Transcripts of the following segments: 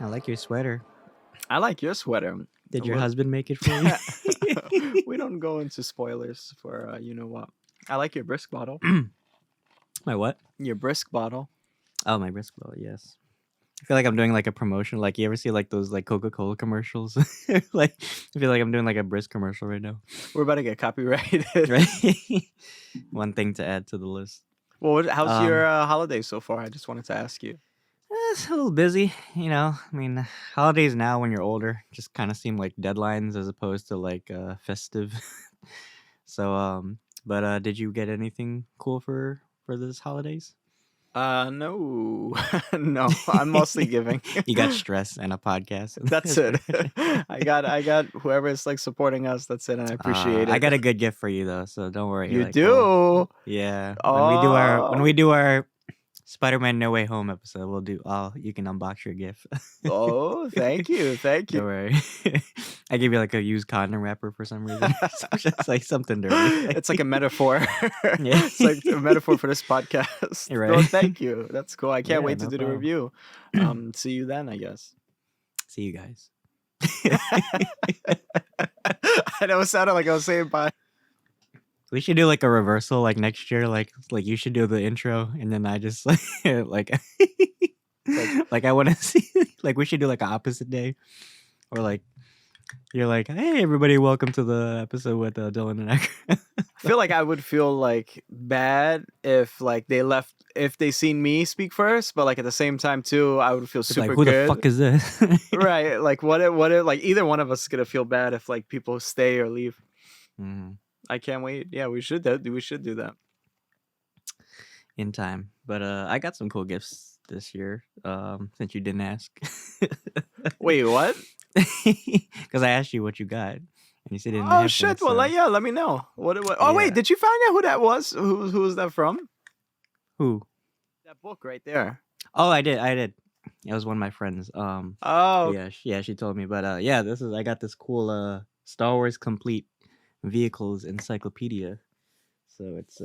I like your sweater. I like your sweater. Did your husband make it for you? We don't go into spoilers for you know what. I like your brisk bottle. My what? Your brisk bottle. Oh, my brisk bottle. Yes. I feel like I'm doing like a promotion. Like you ever see like those like Coca-Cola commercials? Like I feel like I'm doing like a brisk commercial right now. We're about to get copyrighted. Right. One thing to add to the list. Well, how's your holiday so far? I just wanted to ask you. It's a little busy, you know. I mean, holidays now when you're older just kind of seem like deadlines as opposed to like festive. So, but did you get anything cool for this holidays? No, no. I'm mostly giving. You got stress and a podcast. That's it. I got whoever is like supporting us. That's it, and I appreciate it. I got a good gift for you though, so don't worry. You like, do? Yeah. Oh. When we do our Spider-Man No Way Home episode, we'll do you can unbox your gift. Oh, thank you. Don't worry. I gave you like a used condom wrapper for some reason. It's just like something dirty. It's like a metaphor. Yeah. It's like a metaphor for this podcast. Right. Well, thank you. That's cool. I can't Yeah, wait to no do the problem. review. See you then, I guess. See you guys. I know it sounded like I was saying bye. We should do like a reversal like next year. Like you should do the intro and then I just like I want to see like we should do like an opposite day, or like you're like, hey everybody, welcome to the episode with Dylan and Akram. I feel like I would feel like bad if like if they seen me speak first, but like at the same time too, I would feel It's super like, who good. the fuck is this? Right? Like what if like either one of us is gonna feel bad if like people stay or leave. Mhm. I can't wait. Yeah, we should do that. In time. But I got some cool gifts this year. Since you didn't ask. Wait, what? Because I asked you what you got, and you said you didn't. Oh shit! Well, like, yeah, let me know. What? Oh wait, did you find out who that was? Who was that from? Who? That book right there. Oh, I did. It was one of my friends. Oh yeah, she told me. But yeah, I got this cool Star Wars complete vehicles encyclopedia. So it's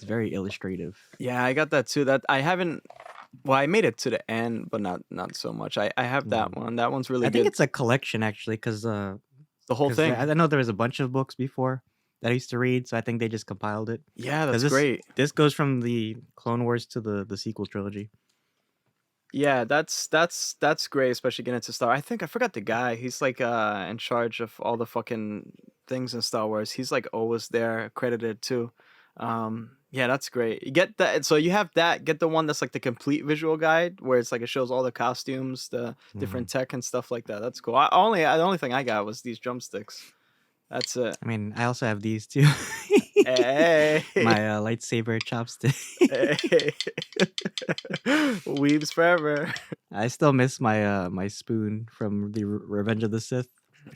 very illustrative. yeah, I got that too. That I haven't. Well, I made it to the end, but not so much. I have that one. That one's really I good. think it's a collection actually, because the whole thing. I know there was a bunch of books before that I used to read, so I think they just compiled it. Yeah, that's great. This goes from the Clone Wars to the sequel trilogy. Yeah, that's great, especially getting into Star. I forgot the guy. He's like in charge of all the fucking things in Star Wars. He's like always there, credited too. Yeah, that's great. You get that. So you have that. Get the one that's like the complete visual guide, where it's like it shows all the costumes, the different tech and stuff like that. That's cool. The only thing I got was these drumsticks. That's it. I mean, I also have these too. Hey, My lightsaber chopstick. hey. Weebs forever. I still miss my my spoon from the Revenge of the Sith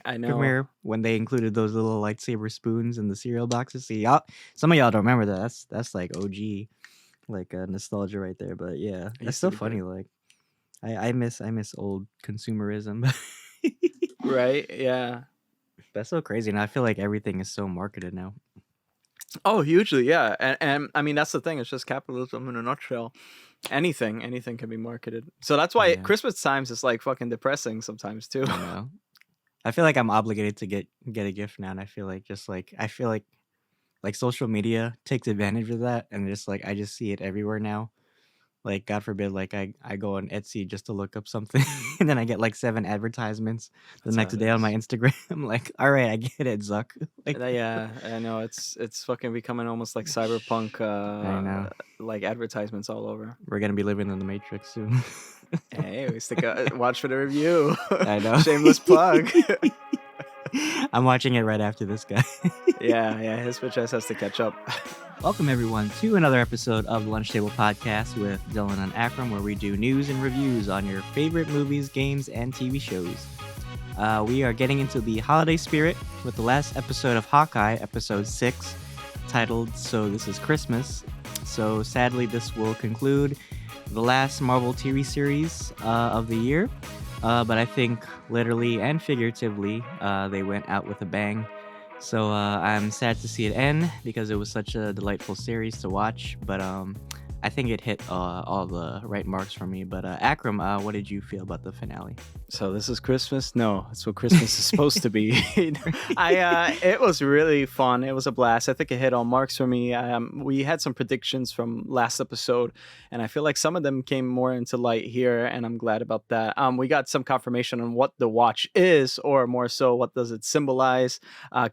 I know. premiere, when they included those little lightsaber spoons in the cereal boxes. See, some of y'all don't remember that. That's like OG, like nostalgia right there. But yeah, it's so funny. Like, I miss old consumerism. Right? Yeah. That's so crazy, and I feel like everything is so marketed now. Oh, hugely, yeah. And I mean that's the thing. It's just capitalism in a nutshell. Anything can be marketed. So that's why Yeah. Christmas times is like fucking depressing sometimes too. I know. I feel like I'm obligated to get a gift now, and I feel like social media takes advantage of that, and just like I just see it everywhere now. Like, God forbid, like I go on Etsy just to look up something, and then I get like 7 advertisements the That's next how it day on is. my Instagram. I'm like, all right, I get it, Zuck. Like, Yeah, I know it's fucking becoming almost like cyberpunk I know. like advertisements all over. We're gonna be living in the Matrix soon. Hey, we stick watch for the review. I know. Shameless plug. I'm watching it right after this guy. yeah, his bitch ass has to catch up. Welcome, everyone, to another episode of the Lunch Table Podcast with Dylan and Akram, where we do news and reviews on your favorite movies, games, and TV shows. We are getting into the holiday spirit with the last episode of Hawkeye, episode 6, titled So This Is Christmas. So sadly, this will conclude the last Marvel TV series of the year. But I think literally and figuratively, they went out with a bang. So I'm sad to see it end, because it was such a delightful series to watch. But I think it hit all the right marks for me. But Akram, what did you feel about the finale? So this is Christmas? No, it's what Christmas is supposed to be. It was really fun. It was a blast. I think it hit all marks for me. We had some predictions from last episode, and I feel like some of them came more into light here, and I'm glad about that. We got some confirmation on what the watch is, or more so, what does it symbolize?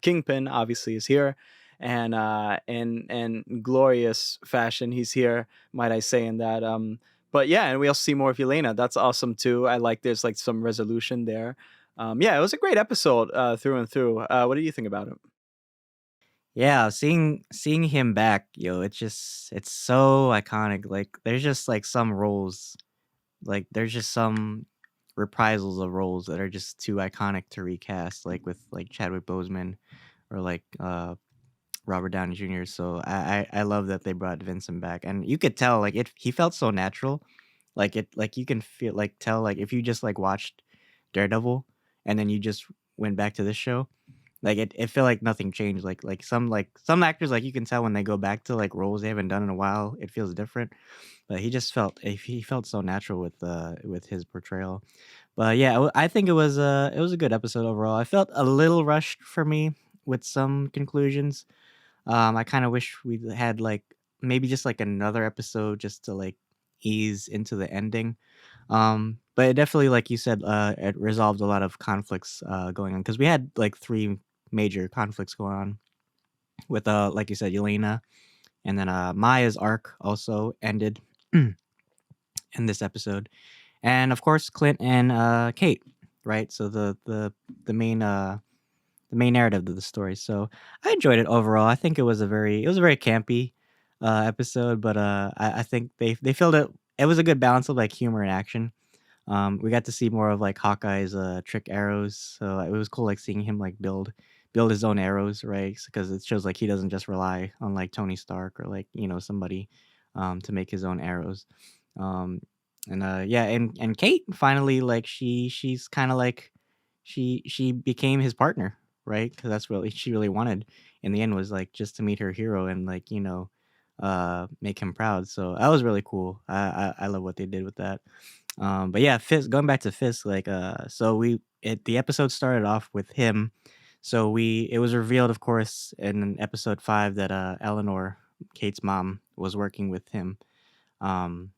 Kingpin obviously is here, and in glorious fashion, he's here. Might I say in that? But yeah, and we also see more of Yelena. That's awesome too. I like there's like some resolution there. Yeah, it was a great episode through and through. What do you think about it? Yeah, seeing him back, yo, it's so iconic. Like there's just like some roles, like there's just some reprisals of roles that are just too iconic to recast, like with like Chadwick Boseman or like Robert Downey Jr. So I love that they brought Vincent back, and you could tell like he felt so natural, like you can feel like tell like if you just like watched Daredevil and then you just went back to this show, like it felt like nothing changed. Like some actors, like you can tell when they go back to like roles they haven't done in a while, it feels different. But he felt so natural with his portrayal. But yeah, I think it was a good episode overall. I felt a little rushed for me with some conclusions. I kind of wish we had like maybe just like another episode just to like ease into the ending. But it definitely, like you said, it resolved a lot of conflicts going on because we had like three major conflicts going on with like you said, Yelena, and then Maya's arc also ended in this episode, and of course Clint and Kate, right? So the main the main narrative of the story. So I enjoyed it overall. I think it was a very campy episode, but I think they filled it. It was a good balance of like humor and action. We got to see more of like Hawkeye's trick arrows, so it was cool like seeing him like build his own arrows, right? Because it shows like he doesn't just rely on like Tony Stark or like somebody to make his own arrows. Um, and yeah, and Kate finally like she's kind of like she became his partner, right? Because that's what she really wanted in the end, was like just to meet her hero and like make him proud. So that was really cool. I love what they did with that. But yeah, Fisk, going back to Fisk, like so the episode started off with him. So it was revealed, of course, in episode 5 that Eleanor, Kate's mom, was working with him. Um,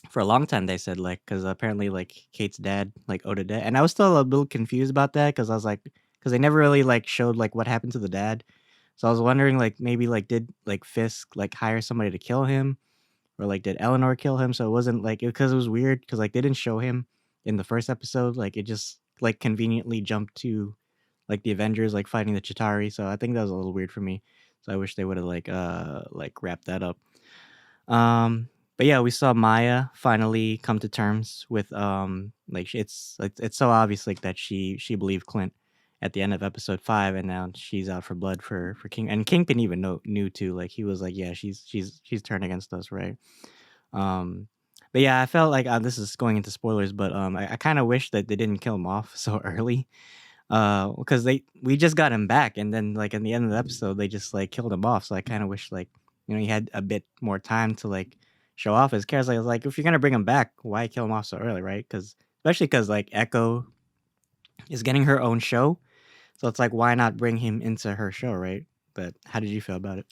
for a long time they said, like, because apparently like Kate's dad like owed a debt, and I was still a little confused about that because I was like, because they never really like showed like what happened to the dad. So I was wondering like maybe like did like Fisk like hire somebody to kill him, or like did Eleanor kill him? So it wasn't like, because it was weird because like they didn't show him in the first episode. Like it just like conveniently jumped to like the Avengers like fighting the Chitauri. So I think that was a little weird for me. So I wish they would have like wrapped that up. But yeah, we saw Maya finally come to terms with like it's so obvious like that she believed Clint at the end of episode 5, and now she's out for blood for King, and Kingpin even knew too. Like he was like, yeah, she's turned against us, right? Um, but yeah, I felt like this is going into spoilers, but I kind of wish that they didn't kill him off so early. Because we just got him back, and then like in the end of the episode, they just like killed him off. So I kind of wish like he had a bit more time to like show off his character. Like if you're gonna bring him back, why kill him off so early, right? Because especially because like Echo is getting her own show, so it's like why not bring him into her show, right? But how did you feel about it?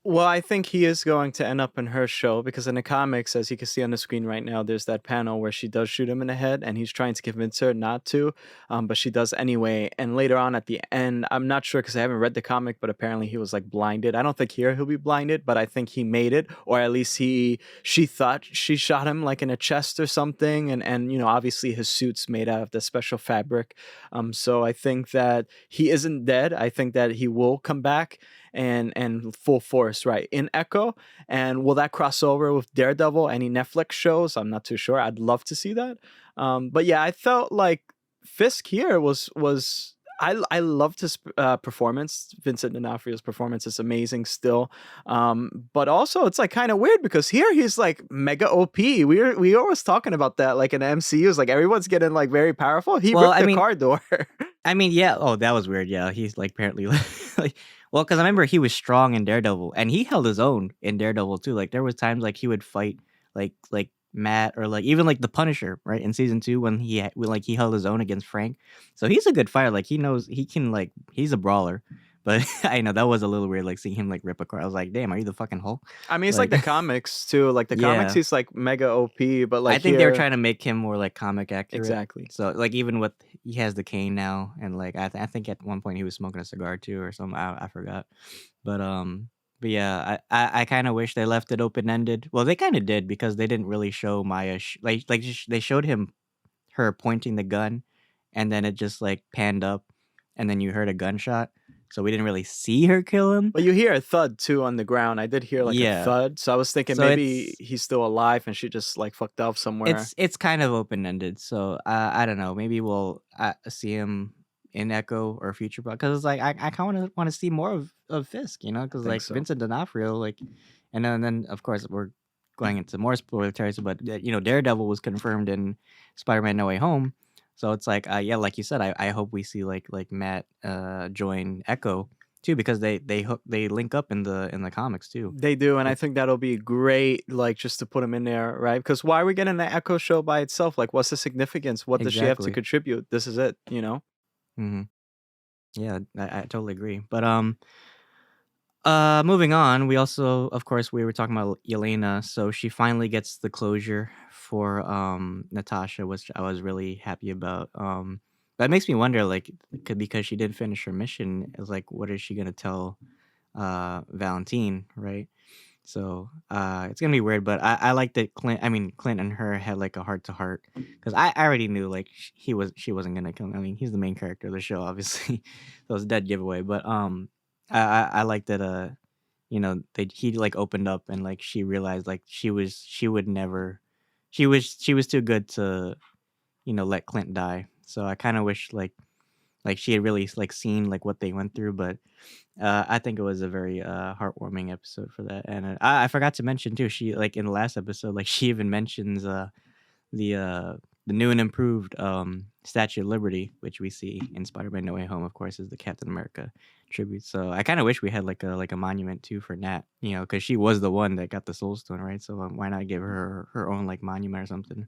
Well, I think he is going to end up in her show because in the comics, as you can see on the screen right now, there's that panel where she does shoot him in the head and he's trying to convince her not to, but she does anyway. And later on at the end, I'm not sure because I haven't read the comic, but apparently he was like blinded. I don't think here he'll be blinded, but I think he made it, or at least she thought she shot him like in a chest or something. And obviously his suit's made out of the special fabric. So I think that he isn't dead. I think that he will come back and full force, right, in Echo. And will that cross over with Daredevil, any Netflix shows? I'm not too sure. I'd love to see that. But yeah, I felt like Fisk here was I loved his performance. Vincent D'Onofrio's performance is amazing still. But also it's like kind of weird because here he's like mega OP. We always talking about that like in the MCU is like everyone's getting like very powerful. He ripped the car door. I mean, yeah. Oh, that was weird. Yeah, he's like apparently like, well, because I remember he was strong in Daredevil, and he held his own in Daredevil too. Like there was times like he would fight like Matt or like even like the Punisher, right, in season 2 when he held his own against Frank. So he's a good fighter. Like he knows he can like he's a brawler. But I know that was a little weird, like seeing him like rip a car. I was like, damn, are you the fucking Hulk? I mean, it's like Like, the comics too. Like the comics, yeah. he's like mega OP, but I like think they were here, trying to make him more like comic accurate. exactly. So like even with he has the cane now, and like I think at one point he was smoking a cigar too or something. I forgot, but but yeah, I kind of wish they left it open ended. Well, they kind of did because they didn't really show Maya they showed her pointing the gun, and then it just like panned up, and then you heard a gunshot. So we didn't really see her kill him. But you hear a thud too on the ground. I did hear like a Yeah. thud, so I was thinking So maybe he's still alive and she just like fucked off somewhere. it's kind of open ended. So I don't know. Maybe we'll see him in Echo or Future because it's like I kind of want to see more of Fisk, you know, because Think like so. Vincent D'Onofrio, like, and then of course we're going into more spoiler territory, but you know Daredevil was confirmed in Spider-Man No Way Home, so it's like yeah, like you said, I hope we see like Matt join Echo too because they link up in the comics too. They do, and I It's think that'll be great, like just to put him in there, right? Because why are we getting an Echo show by itself? Like, what's the significance? What does she have to exactly. contribute? This is it, you know? Hmm. Yeah, I totally agree. But moving on, we also, of course, we were talking about Yelena, so she finally gets the closure for Natasha, which I was really happy about. That makes me wonder, like, because she didn't finish her mission, is like, what is she gonna tell Valentine, right? So it's gonna be weird, but I like that Clint and her had like a heart to heart because I already knew like she wasn't gonna kill him. I mean, he's the main character of the show, obviously, so it's a dead giveaway. But I like that you know he like opened up and like she realized like she would never she was too good to let Clint die. So I kind of wish like she had really like seen like what they went through, but I think it was a very heartwarming episode for that. And I forgot to mention too, she like in the last episode, like she even mentions the uh the new and improved Statue of Liberty, which we see in Spider-Man No Way Home, of course, is the Captain America tribute. So I kind of wish we had like a monument too for Nat, because she was the one that got the Soul Stone, right? So why not give her own like monument or something?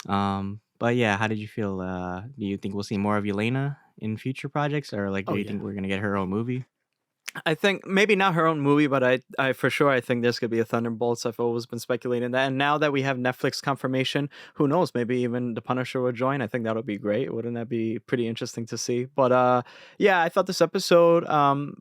But yeah, how did you feel? Do you think we'll see more of Yelena in future projects, or like do Oh you yeah. think we're gonna get her own movie? I think maybe not her own movie, but I for sure I think there's gonna be a Thunderbolts. I've always been speculating that, and now that we have Netflix confirmation, who knows? Maybe even the Punisher will join. I think that would be great. Wouldn't that be pretty interesting to see? But yeah, I thought this episode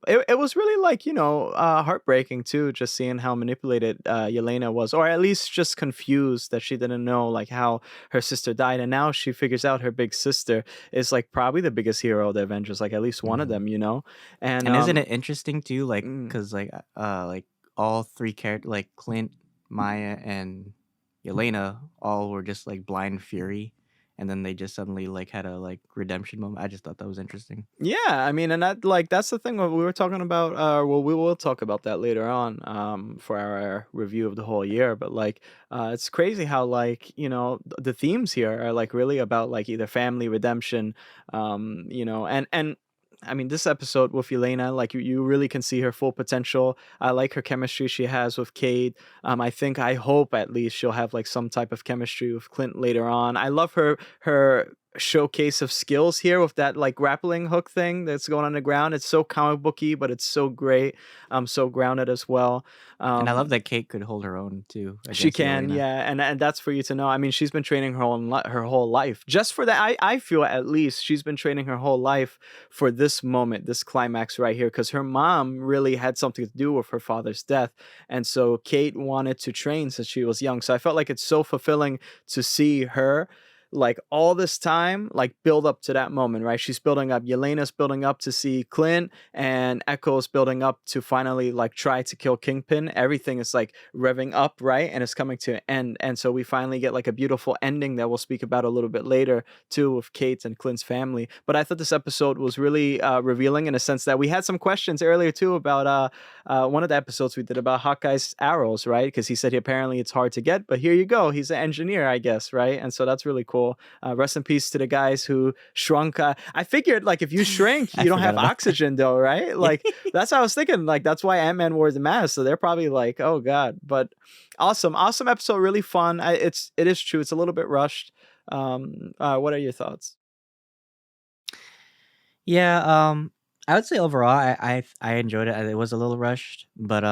it was really like heartbreaking too, just seeing how manipulated Yelena was, or at least just confused that she didn't know like how her sister died, and now she figures out her big sister is like probably the biggest hero of the Avengers, like at least one of Mhm. them, and And isn't it interesting too, like, mm, cause like all three characters, like Clint, Maya, and Yelena, all were just like blind fury, and then they just suddenly like had a like redemption moment. I just thought that was interesting. yeah, I mean, and that's the thing what we were talking about. Well, we will talk about that later on, for our review of the whole year. But like, it's crazy how like the themes here are like really about like either family redemption, and I mean, this episode with Elena, like you really can see her full potential. I like her chemistry she has with Cade. I hope at least she'll have like some type of chemistry with Clint later on. I love her showcase of skills here with that like grappling hook thing that's going on the ground. It's so comic booky, but it's so great. So grounded as well. And I love Um, that Kate could hold her own too she against can, Yelena. yeah, and that's for you to know. I mean, she's been training her whole life just for that. I feel at least she's been training her whole life for this moment, this climax right here, because her mom really had something to do with her father's death, and so Kate wanted to train since she was young. So I felt like it's so fulfilling to see her like all this time like build up to that moment, right? She's building up, Yelena's building up to see Clint, and Echo's building up to finally like try to kill Kingpin. Everything is like revving up, right? And it's coming to an end. And so we finally get like a beautiful ending that we'll speak about a little bit later too, with Kate and Clint's family. But I thought this episode was really revealing in a sense that we had some questions earlier too about one of the episodes we did about Hawkeye's arrows, right? Because he said apparently it's hard to get, but here you go, he's an engineer, I guess, right? And so that's really cool. cool. Rest in peace to the guys who shrunk. I figured like if you shrink, I you don't forgot have about oxygen though, right? Like that's what I was thinking. Like that's why Ant-Man wore the mask. So they're probably like, oh god. But awesome episode, really fun. It is true. It's a little bit rushed. What are your thoughts? Yeah, I would say overall, I enjoyed it. It was a little rushed, but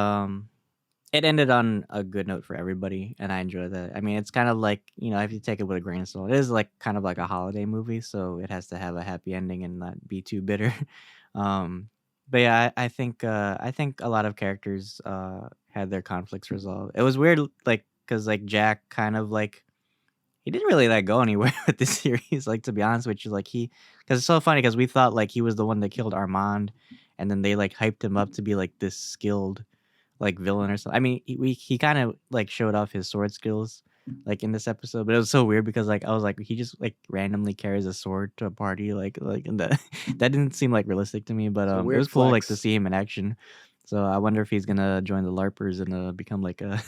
it ended on a good note for everybody, and I enjoyed that. I mean, it's kind of like, if you take it with a grain of salt, it is like kind of like a holiday movie, so it has to have a happy ending and not be too bitter. Um, but yeah, I think a lot of characters had their conflicts resolved. It was weird, like because like Jack kind of like he didn't really like go anywhere with this series. Like to be honest with you, like because it's so funny because we thought like he was the one that killed Armand, and then they like hyped him up to be like this skilled like villain or something. I mean, he kind of like showed off his sword skills like in this episode, but it was so weird because like I was like he just like randomly carries a sword to a party like and that that didn't seem like realistic to me, but It's a it weird was cool like to flex. see him in action. So I wonder if he's gonna join the LARPers and become like a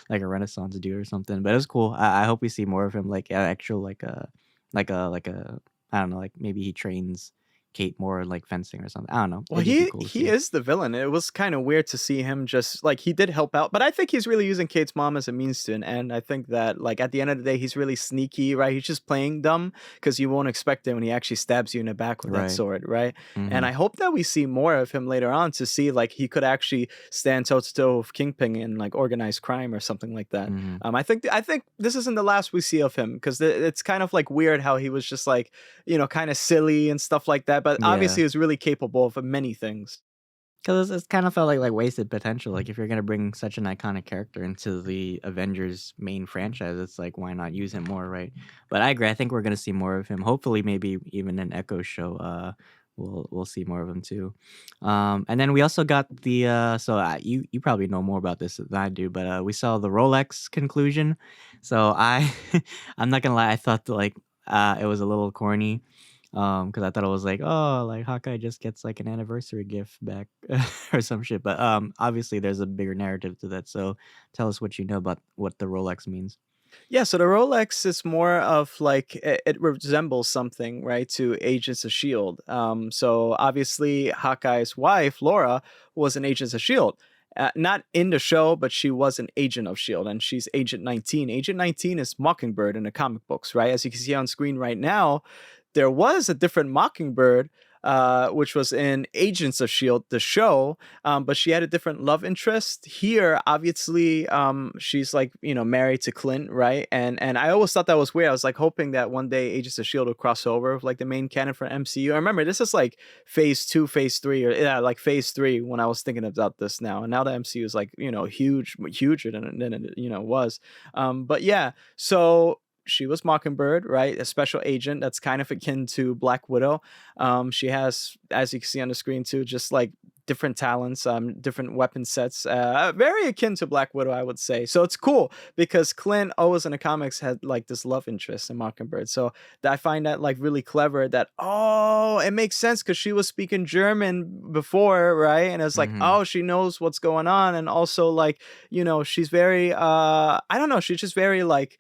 like a Renaissance dude or something. But it was cool. I hope we see more of him, like actual like a I don't know, like maybe he trains Kate more in, like fencing or something. I don't know. Well, It'd just be he cool to he see. is the villain. It was kind of weird to see him just like he did help out, but I think he's really using Kate's mom as a means to an end. I think that like at the end of the day, he's really sneaky, right? He's just playing dumb because you won't expect him when he actually stabs you in the back with that Right. sword, right? And Mm-hmm. I hope that we see more of him later on to see like he could actually stand toe to toe with Kingpin in like organized crime or something like that. Mm-hmm. I think this isn't the last we see of him because it's kind of like weird how he was just like kind of silly and stuff like that, but Yeah. obviously is really capable of many things. Because it's kind of felt like wasted potential. Like if you're gonna bring such an iconic character into the Avengers main franchise, it's like why not use him more, right? But I agree. I think we're gonna see more of him. Hopefully, maybe even an Echo show. We'll see more of him too. And then we also got the you probably know more about this than I do, but we saw the Rolex conclusion. So I I'm not gonna lie, I thought that, like it was a little corny. Because I thought it was like, oh, like Hawkeye just gets like an anniversary gift back or some shit. But obviously there's a bigger narrative to that. So tell us what you know about what the Rolex means. Yeah, so the Rolex is more of like it resembles something, right, to Agents of Shield. So obviously Hawkeye's wife Laura was an Agents of Shield. Not in the show, but she was an agent of Shield, and she's Agent 19. Agent 19 is Mockingbird in the comic books, right? As you can see on screen right now, there was a different Mockingbird, which was in Agents of Shield, the show, but she had a different love interest. Here, obviously, she's like married to Clint, right? And I always thought that was weird. I was like hoping that one day Agents of Shield would cross over with like the main canon for MCU. I remember this is like phase 2, phase 3, or yeah, like phase 3 when I was thinking about this now. And now the MCU is like huger than it was. But yeah, so she was Mockingbird, right? A special agent that's kind of akin to Black Widow. She has, as you can see on the screen too, just like different talents, different weapon sets, very akin to Black Widow, I would say. So it's cool because Clint always in the comics had like this love interest in Mockingbird. So I find that like really clever. That it makes sense because she was speaking German before, right? And it's like, Mm-hmm. oh, she knows what's going on, and also like she's very I don't know, she's just very like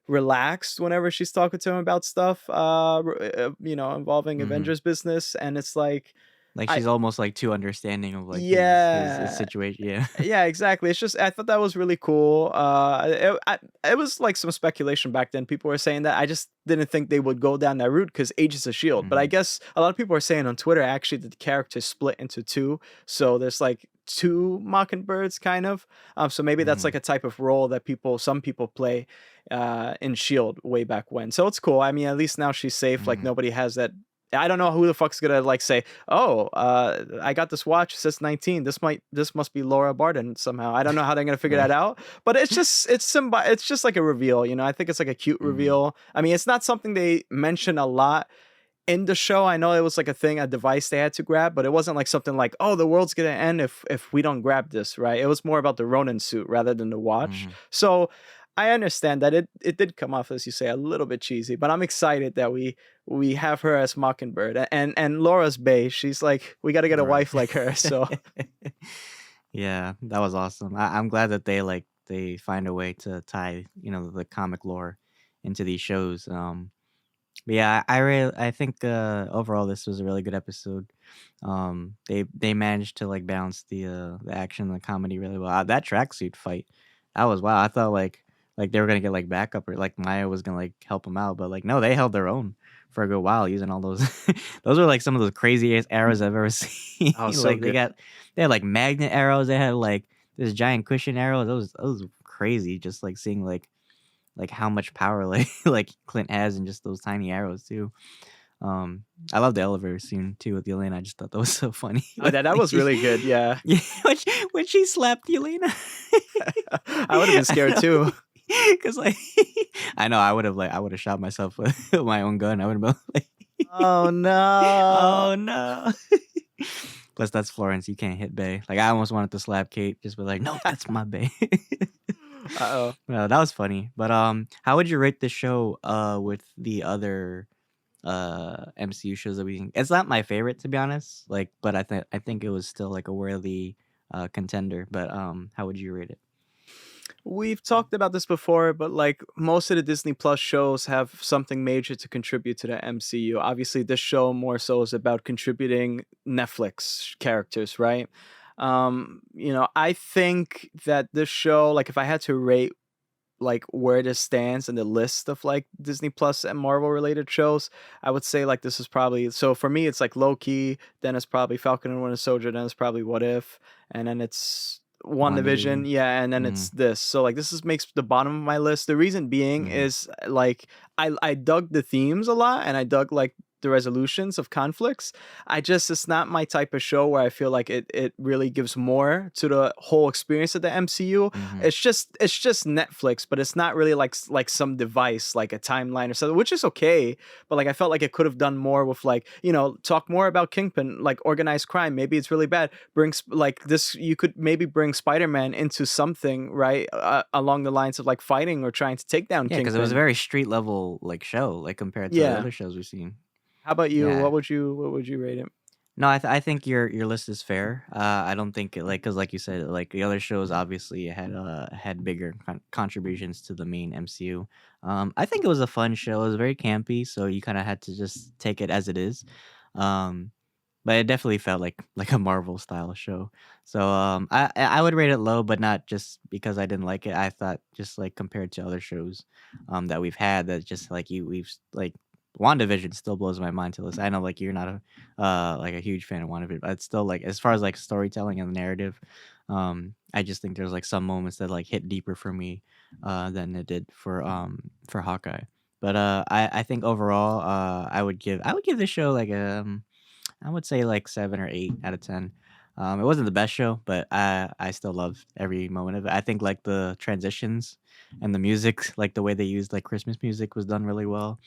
relaxed whenever she's talking to him about stuff involving Mm-hmm. Avengers business, and it's like Like I she's almost like too understanding of like his yeah. situation. Yeah. Yeah, exactly. It's just I thought that was really cool. It was like some speculation back then. People were saying that. I just didn't think they would go down that route because Agents of Shield. But I Mm-hmm. guess a lot of people are saying on Twitter actually that the character split into two. So there's like two Mockingbirds kind of. So maybe that's Mm-hmm. like a type of role that some people play in Shield way back when. So it's cool. I mean, at least now she's safe. Like Mm-hmm. nobody has that. I don't know who the fuck's gonna like say, "Oh, I got this watch. It says 19. This must be Laura Barton somehow." I don't know how they're gonna figure Right. that out, but it's just like a reveal. I think it's like a cute Mm-hmm. reveal. I mean, it's not something they mention a lot in the show. I know it was like a thing, a device they had to grab, but it wasn't like something like, "Oh, the world's gonna end if we don't grab this," right? It was more about the Ronin suit rather than the watch. Mm-hmm. So I understand that it did come off, as you say, a little bit cheesy, but I'm excited that we have her as Mockingbird, and Laura's Bay. She's like, we got to get a Right. wife like her. So Yeah, that was awesome. I'm glad that they find a way to tie the comic lore into these shows. But yeah, I think overall this was a really good episode. They managed to like balance the action and the comedy really well. That tracksuit fight, that was wow. I thought like they were gonna get like backup or like Maya was gonna like help them out, but like no, they held their own for a good while using all those. Those were like some of those craziest arrows I've ever seen. Oh, so Like good. they had like magnet arrows. They had like this giant cushion arrows. Those were crazy. Just like seeing like how much power like Clint has in just those tiny arrows too. I love the elevator scene too with Yelena. I just thought that was so funny. Oh, that Like was really good. Yeah. yeah, when she slapped Yelena. I would have been scared too. Cause like I know I would have shot myself with my own gun. I would have been like, Oh no. oh no. Plus that's Florence. You can't hit Bay. Like I almost wanted to slap Kate, just be like, no, that's my Bay. Uh-oh. Well, that was funny. But how would you rate the show with the other MCU shows that we it's not my favorite to be honest. Like, but I think it was still like a worthy contender. But how would you rate it? We've talked about this before, but like most of the Disney Plus shows have something major to contribute to the MCU. Obviously, this show more so is about contributing Netflix characters, right? I think that this show, like if I had to rate like where this stands in the list of like Disney Plus and Marvel related shows, I would say like this is probably so for me it's like Loki, then it's probably Falcon and Winter Soldier, then it's probably What If, and then it's WandaVision, WandaVision. yeah, and then it's Mm, this. So like this is makes the bottom of my list. The reason being mm, is like I dug the themes a lot and I dug like the resolutions of conflicts. It's not my type of show where I feel like it really gives more to the whole experience of the MCU. mm-hmm. It's just Netflix, but it's not really like some device like a timeline or something, which is okay. But like I felt like it could have done more with like talk more about Kingpin, like organized crime. Maybe it's really bad. Like this, you could maybe bring Spider-Man into something right along the lines of like fighting or trying to take down Yeah, because it was a Kingpin. very street level like show, like compared to the Yeah. other shows we've seen. How about you? Yeah. What would you rate it? No, I think your list is fair. I don't think it like because like you said, like the other shows obviously had bigger contributions to the main MCU. I think it was a fun show. It was very campy, so you kind of had to just take it as it is. Um, but it definitely felt like a Marvel style show. So I would rate it low, but not just because I didn't like it. I thought just like compared to other shows that we've had that just like like WandaVision still blows my mind to this. I know like you're not like a huge fan of WandaVision, but it's still like as far as like storytelling and the narrative, I just think there's like some moments that like hit deeper for me than it did for Hawkeye. But I think overall I would give this show like I would say like 7 or 8 out of 10. It wasn't the best show, but I still loved every moment of it. I think like the transitions and the music, like the way they used like Christmas music, was done really well.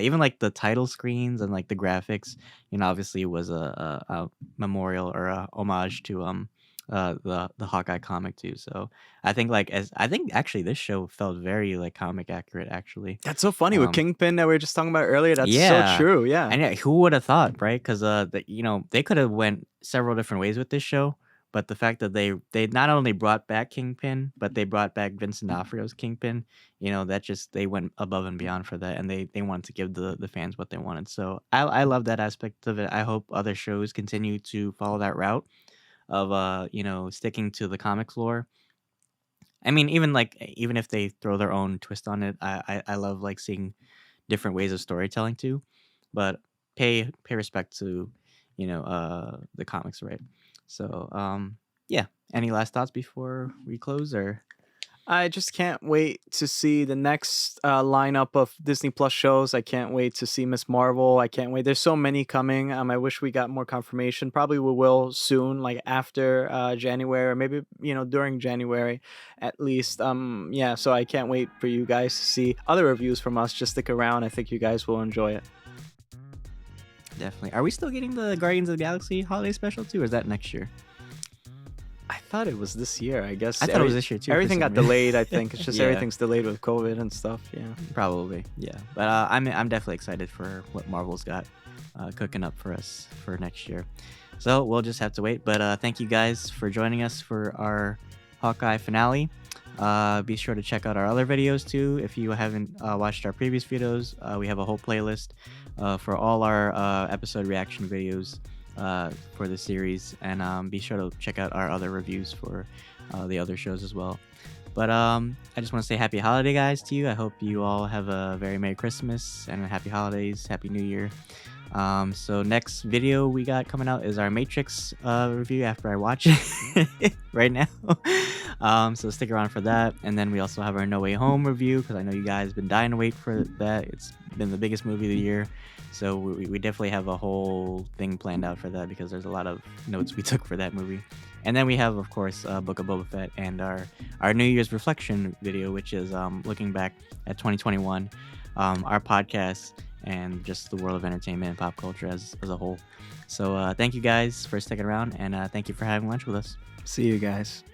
Even like the title screens and like the graphics, obviously it was a memorial or a homage to the Hawkeye comic too. So I think actually this show felt very like comic accurate actually. That's so funny with Um, Kingpin that we were just talking about earlier. That's so yeah, true. Yeah. and yeah, who would have thought, right? Because they could have went several different ways with this show, but the fact that they not only brought back Kingpin, but they brought back Vincent D'Onofrio's Kingpin, that just they went above and beyond for that, and they wanted to give the fans what they wanted. So I love that aspect of it. I hope other shows continue to follow that route of sticking to the comics lore. I mean, even if they throw their own twist on it, I love like seeing different ways of storytelling too, but pay respect to the comics, right? So yeah. Any last thoughts before we close or? I just can't wait to see the next lineup of Disney Plus shows. I can't wait to see Miss Marvel. I can't wait. There's so many coming. I wish we got more confirmation. Probably we will soon, like after January, or maybe during January, at least. Yeah. So I can't wait for you guys to see other reviews from us. Just stick around. I think you guys will enjoy it. Definitely. Are we still getting the Guardians of the Galaxy holiday special too, or is that next year? I thought it was this year. I guess I thought it was this year too. For everything some got reason. delayed. I think it's just Yeah, everything's delayed with COVID and stuff. Yeah. probably. Yeah, but I'm definitely excited for what Marvel's got cooking up for us for next year. So we'll just have to wait. But thank you guys for joining us for our Hawkeye finale. Be sure to check out our other videos too. If you haven't watched our previous videos, we have a whole playlist for all our episode reaction videos for the series, and be sure to check out our other reviews for the other shows as well. But I just want to say happy holiday, guys, to you. I hope you all have a very Merry Christmas and happy holidays, Happy New Year. So next video we got coming out is our Matrix review after I watch it right now. So stick around for that. And then we also have our No Way Home review, because I know you guys have been dying to wait for that. It's been the biggest movie of the year. So we definitely have a whole thing planned out for that, because there's a lot of notes we took for that movie. And then we have, of course, Book of Boba Fett and our New Year's reflection video, which is looking back at 2021, our podcast, and just the world of entertainment and pop culture as a whole. So thank you guys for sticking around, and thank you for having lunch with us. See you guys.